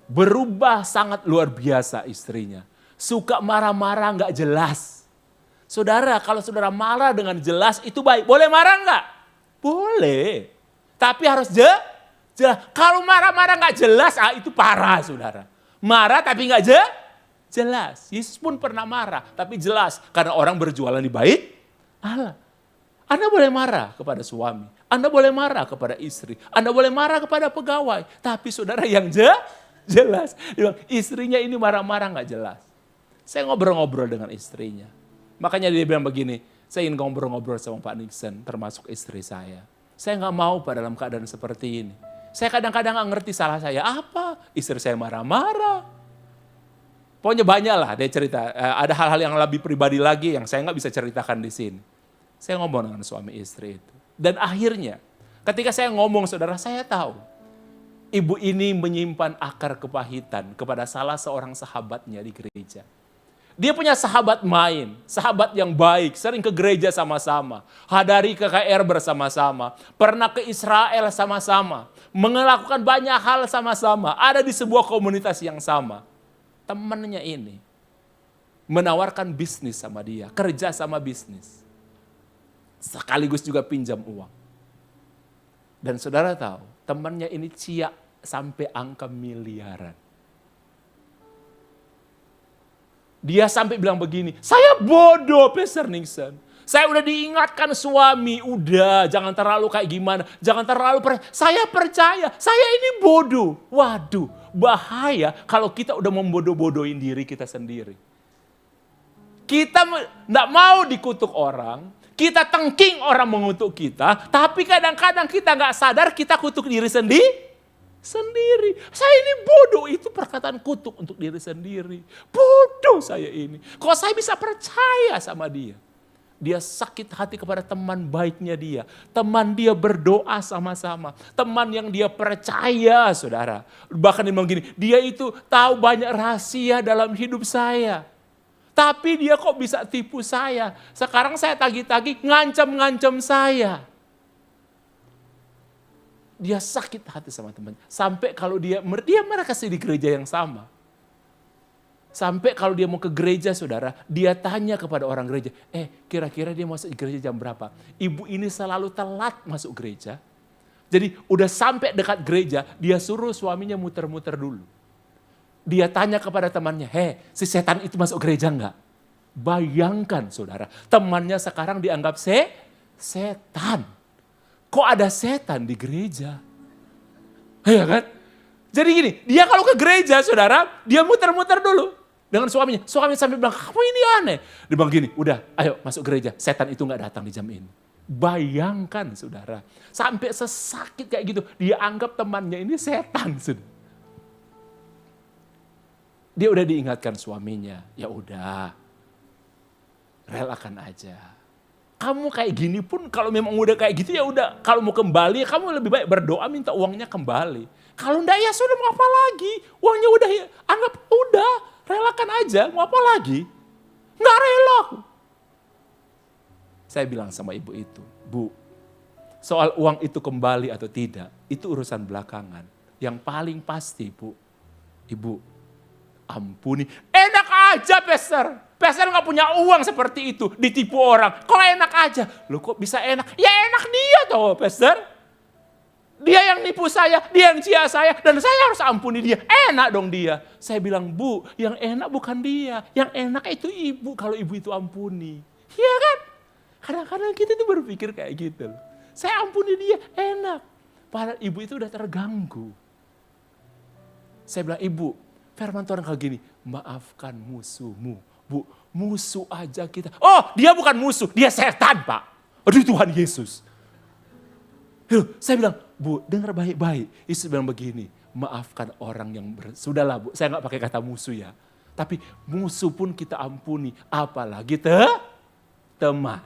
Berubah sangat luar biasa istrinya. Suka marah-marah gak jelas. Saudara, kalau saudara marah dengan jelas itu baik. Boleh marah enggak? Boleh. Tapi harus jelas. Kalau marah-marah enggak jelas, itu parah saudara. Marah tapi enggak jelas. Yesus pun pernah marah, tapi jelas. Karena orang berjualan di bait Allah. Anda boleh marah kepada suami. Anda boleh marah kepada istri. Anda boleh marah kepada pegawai. Tapi saudara yang jelas. Istrinya ini marah-marah enggak jelas. Saya ngobrol-ngobrol dengan istrinya. Makanya dia bilang begini, saya ingin ngobrol-ngobrol sama Pak Nixon, termasuk istri saya. Saya nggak mau Pak dalam keadaan seperti ini. Saya kadang-kadang nggak ngerti salah saya apa. Istri saya marah-marah. Pokoknya banyak lah dia cerita. Ada hal-hal yang lebih pribadi lagi yang saya nggak bisa ceritakan di sini. Saya ngomong dengan suami istri itu. Dan akhirnya ketika saya ngomong saudara, saya tahu. Ibu ini menyimpan akar kepahitan kepada salah seorang sahabatnya di gereja. Dia punya sahabat main, sahabat yang baik, sering ke gereja sama-sama, hadari KKR bersama-sama, pernah ke Israel sama-sama, melakukan banyak hal sama-sama, ada di sebuah komunitas yang sama. Temannya ini menawarkan bisnis sama dia, kerja sama bisnis. Sekaligus juga pinjam uang. Dan saudara tahu, temannya ini ciak sampai angka miliaran. Dia sampai bilang begini, saya bodoh Pastor Nixon. Saya udah diingatkan suami, udah jangan terlalu kayak gimana. Jangan terlalu percaya. Saya percaya, saya ini bodoh. Waduh, bahaya kalau kita udah membodoh-bodohin diri kita sendiri. Kita gak mau dikutuk orang, kita tengking orang mengutuk kita, tapi kadang-kadang kita gak sadar kita kutuk diri sendiri. Saya ini bodoh, itu perkataan kutuk untuk diri sendiri. Bodoh saya ini. Kok saya bisa percaya sama dia? Dia sakit hati kepada teman baiknya dia. Teman dia berdoa sama-sama. Teman yang dia percaya saudara. Bahkan dia bilang gini, dia itu tahu banyak rahasia dalam hidup saya. Tapi dia kok bisa tipu saya. Sekarang saya tagih-tagih ngancam-ngancam saya. Dia sakit hati sama temannya. Sampai kalau dia mereka kasih di gereja yang sama. Sampai kalau dia mau ke gereja saudara, dia tanya kepada orang gereja, kira-kira dia masuk gereja jam berapa? Ibu ini selalu telat masuk gereja. Jadi udah sampai dekat gereja, dia suruh suaminya muter-muter dulu. Dia tanya kepada temannya, si setan itu masuk gereja enggak? Bayangkan saudara, temannya sekarang dianggap setan. Kok ada setan di gereja? Iya kan? Jadi gini, dia kalau ke gereja saudara, dia muter-muter dulu dengan suaminya. Suaminya sampai bilang, kamu ini aneh. Dia bilang gini, udah ayo masuk gereja, setan itu gak datang di jam ini. Bayangkan saudara, sampai sesakit kayak gitu, dia anggap temannya ini setan. Dia udah diingatkan suaminya, ya udah, relakan aja. Kamu kayak gini pun kalau memang udah kayak gitu ya udah. Kalau mau kembali kamu lebih baik berdoa minta uangnya kembali. Kalau enggak ya sudah mau apa lagi. Uangnya udah ya anggap udah. Relakan aja mau apa lagi. Enggak rela. Saya bilang sama ibu itu. Bu, soal uang itu kembali atau tidak. Itu urusan belakangan. Yang paling pasti bu. Ibu, ampuni. Enak aja Pastor. Pastor gak punya uang seperti itu, ditipu orang. Kok enak aja? Loh kok bisa enak? Ya enak dia toh Pastor. Dia yang nipu saya, dia yang cia saya, dan saya harus ampuni dia. Enak dong dia. Saya bilang, Bu, yang enak bukan dia. Yang enak itu ibu, kalau ibu itu ampuni. Iya kan? Kadang-kadang kita tuh berpikir kayak gitu. Saya ampuni dia, enak. Padahal ibu itu udah terganggu. Saya bilang, Ibu, firman Tuhan kalau gini, maafkan musuhmu. Bu, musuh aja kita. Oh, dia bukan musuh, dia setan, Pak. Aduh, Tuhan Yesus. Saya bilang, Bu, dengar baik-baik. Yesus bilang begini, maafkan orang yang sudahlah, Bu, saya nggak pakai kata musuh ya. Tapi musuh pun kita ampuni, apalagi teman.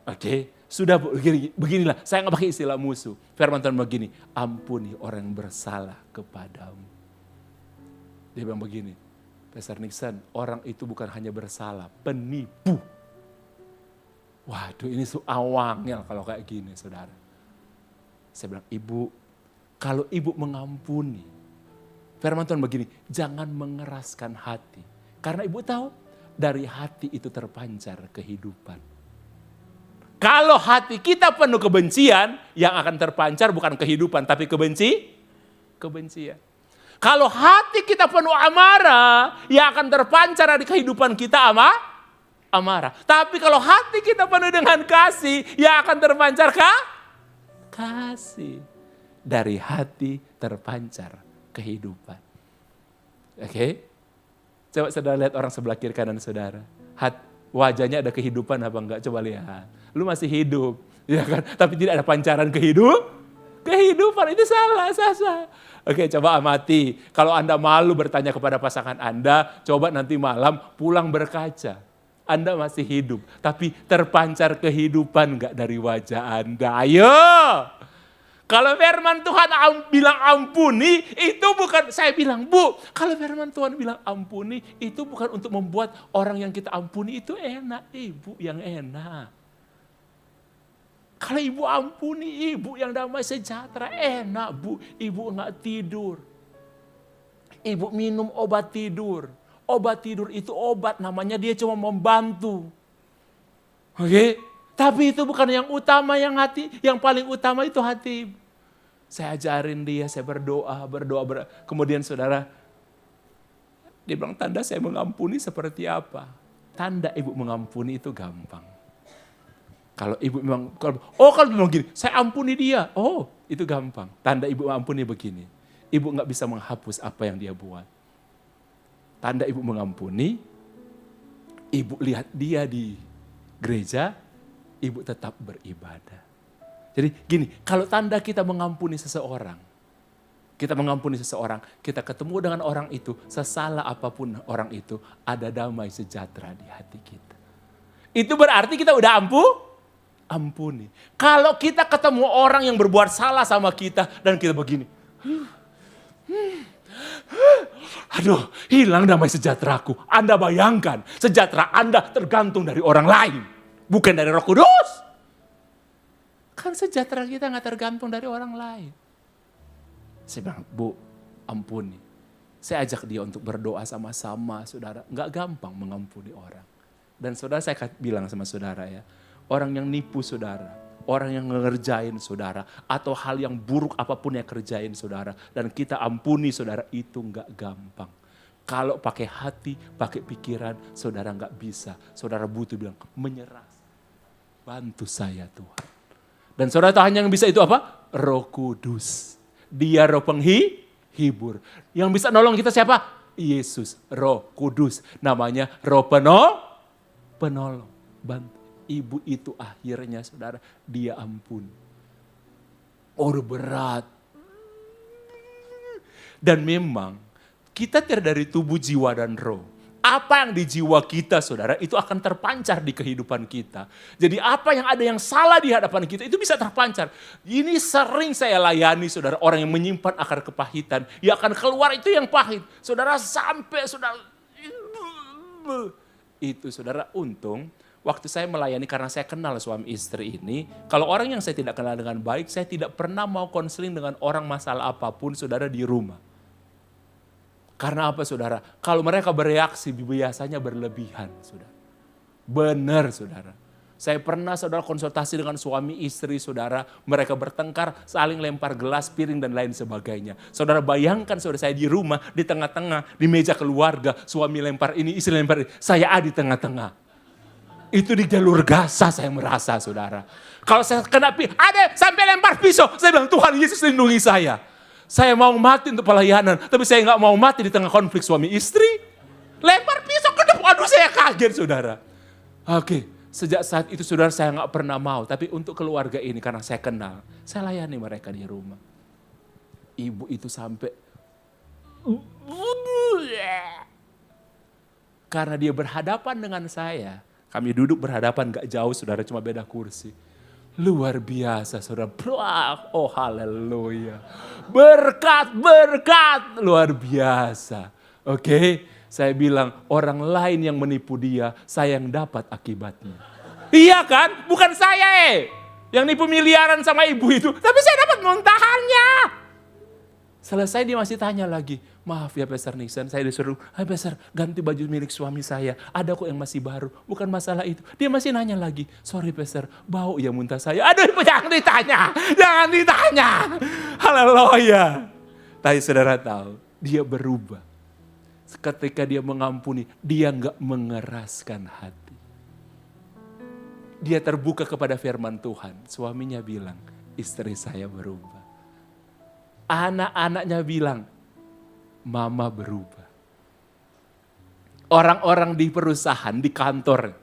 Oke, sudah, Bu, beginilah, saya nggak pakai istilah musuh. Firman Tuhan begini, ampuni orang yang bersalah kepadamu. Dia bilang begini, Pastor Nixon, orang itu bukan hanya bersalah, penipu. Waduh, ini awangnya kalau kayak gini, saudara. Saya bilang, Ibu, kalau Ibu mengampuni, firman Tuhan begini, jangan mengeraskan hati. Karena Ibu tahu, dari hati itu terpancar kehidupan. Kalau hati kita penuh kebencian, yang akan terpancar bukan kehidupan, tapi kebencian. Kalau hati kita penuh amarah, yang akan terpancar dari kehidupan kita amarah. Tapi kalau hati kita penuh dengan kasih, yang akan terpancar kasih. Dari hati terpancar kehidupan. Oke? Coba saudara lihat orang sebelah kiri kanan saudara. Wajahnya ada kehidupan apa enggak? Coba lihat. Lu masih hidup. Ya kan? Tapi tidak ada pancaran kehidupan itu salah. Oke, coba amati. Kalau Anda malu bertanya kepada pasangan Anda, coba nanti malam pulang berkaca. Anda masih hidup, tapi terpancar kehidupan enggak dari wajah Anda? Ayo! Kalau firman Tuhan bilang ampuni, itu bukan, saya bilang, Bu, kalau firman Tuhan bilang ampuni, itu bukan untuk membuat orang yang kita ampuni itu enak. Ibu yang enak. Kalau ibu ampuni, ibu yang damai sejahtera, enak, Bu. Ibu enggak tidur. Ibu minum obat tidur. Obat tidur itu obat, namanya dia cuma membantu. Oke? Tapi itu bukan yang utama, yang paling utama itu hati. Saya ajarin dia, saya berdoa. Kemudian saudara, dia bilang, tanda saya mengampuni seperti apa? Tanda ibu mengampuni itu gampang. Kalau ibu memang, kalau memang gini, saya ampuni dia. Oh, itu gampang. Tanda ibu mengampuni begini. Ibu nggak bisa menghapus apa yang dia buat. Tanda ibu mengampuni, ibu lihat dia di gereja, ibu tetap beribadah. Jadi gini, kalau tanda kita mengampuni seseorang, kita ketemu dengan orang itu, sesalah apapun orang itu, ada damai sejahtera di hati kita. Itu berarti kita udah ampuni. Kalau kita ketemu orang yang berbuat salah sama kita, dan kita begini, aduh, hilang damai sejahteraku. Anda bayangkan, sejahtera Anda tergantung dari orang lain, bukan dari Roh Kudus. Kan sejahtera kita nggak tergantung dari orang lain. Saya bilang, Bu, ampuni. Saya ajak dia untuk berdoa sama-sama, saudara. Nggak gampang mengampuni orang. Dan saudara, saya bilang sama saudara ya, orang yang nipu saudara, orang yang ngerjain saudara, atau hal yang buruk apapun yang kerjain saudara, dan kita ampuni saudara, itu nggak gampang. Kalau pakai hati, pakai pikiran, saudara nggak bisa. Saudara butuh bilang, menyerah. Bantu saya Tuhan. Dan saudara tahu hanya yang bisa itu apa? Roh Kudus. Dia roh penghibur. Yang bisa nolong kita siapa? Yesus, Roh Kudus. Namanya roh penolong. Bantu. Ibu itu akhirnya saudara, dia ampun. Berat. Dan memang kita terdiri dari tubuh, jiwa, dan roh. Apa yang di jiwa kita saudara, itu akan terpancar di kehidupan kita. Jadi apa yang ada yang salah di hadapan kita, itu bisa terpancar. Ini sering saya layani saudara, orang yang menyimpan akar kepahitan. Yang akan keluar itu yang pahit. Saudara sampai saudara, itu saudara untung. Waktu saya melayani karena saya kenal suami istri ini, kalau orang yang saya tidak kenal dengan baik, saya tidak pernah mau konseling dengan orang masalah apapun saudara di rumah. Karena apa saudara? Kalau mereka bereaksi biasanya berlebihan saudara. Benar saudara. Saya pernah saudara konsultasi dengan suami istri saudara, mereka bertengkar, saling lempar gelas, piring dan lain sebagainya. Saudara bayangkan saudara saya di rumah, di tengah-tengah, di meja keluarga, suami lempar ini, istri lempar ini, saya di tengah-tengah. Itu di jalur Gaza saya merasa saudara. Kalau saya kena ada sampai lempar pisau, saya bilang Tuhan Yesus lindungi saya. Saya mau mati untuk pelayanan, tapi saya nggak mau mati di tengah konflik suami istri. Lempar pisau ke depan, aduh saya kaget saudara. Oke. Sejak saat itu saudara saya nggak pernah mau. Tapi untuk keluarga ini karena saya kenal. Saya layani mereka di rumah. Ibu itu sampai. Karena dia berhadapan dengan saya. Kami duduk berhadapan gak jauh saudara, cuma beda kursi. Luar biasa saudara. Oh haleluya. Berkat, luar biasa. Oke. Saya bilang orang lain yang menipu dia, saya yang dapat akibatnya. Iya kan? Bukan saya yang nipu miliaran sama ibu itu. Tapi saya dapat muntahannya. Selesai dia masih tanya lagi. Maaf ya Pastor Nixon, saya disuruh, Pastor ganti baju milik suami saya. Ada kok yang masih baru, bukan masalah itu. Dia masih nanya lagi, sorry Pastor, bau ya muntah saya. Aduh jangan ditanya, jangan ditanya. Haleluya. Tapi saudara tahu, dia berubah. Ketika dia mengampuni, dia nggak mengeraskan hati. Dia terbuka kepada firman Tuhan. Suaminya bilang, istri saya berubah. Anak-anaknya bilang, mama berubah. Orang-orang di perusahaan, di kantor,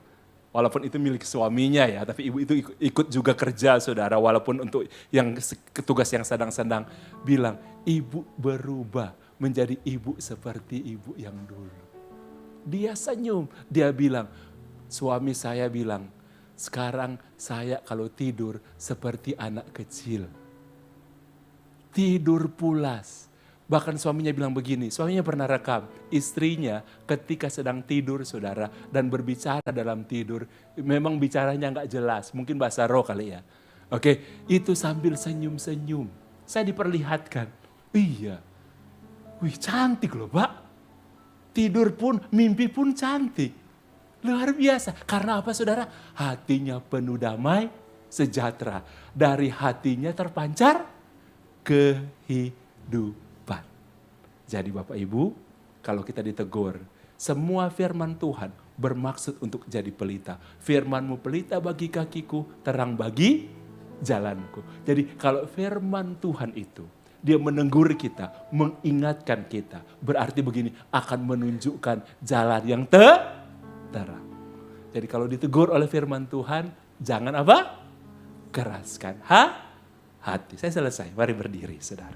walaupun itu milik suaminya ya, tapi ibu itu ikut juga kerja saudara, walaupun untuk yang tugas yang sedang-sedang, bilang, ibu berubah. Menjadi ibu seperti ibu yang dulu. Dia senyum, dia bilang, suami saya bilang, sekarang saya kalau tidur seperti anak kecil. Tidur pulas. Bahkan suaminya bilang begini, suaminya pernah rekam, istrinya ketika sedang tidur saudara, dan berbicara dalam tidur, memang bicaranya gak jelas, mungkin bahasa roh kali ya. Oke, itu sambil senyum-senyum. Saya diperlihatkan, iya. Wih cantik loh Pak. Tidur pun, mimpi pun cantik. Luar biasa. Karena apa saudara? Hatinya penuh damai, sejahtera. Dari hatinya terpancar kehidupan. Jadi Bapak Ibu, kalau kita ditegur, semua firman Tuhan bermaksud untuk jadi pelita. Firman-Mu pelita bagi kakiku, terang bagi jalanku. Jadi kalau firman Tuhan itu, dia menegur kita, mengingatkan kita. Berarti begini, akan menunjukkan jalan yang terang. Jadi kalau ditegur oleh firman Tuhan, jangan apa? Keraskan hati. Saya selesai, mari berdiri saudara.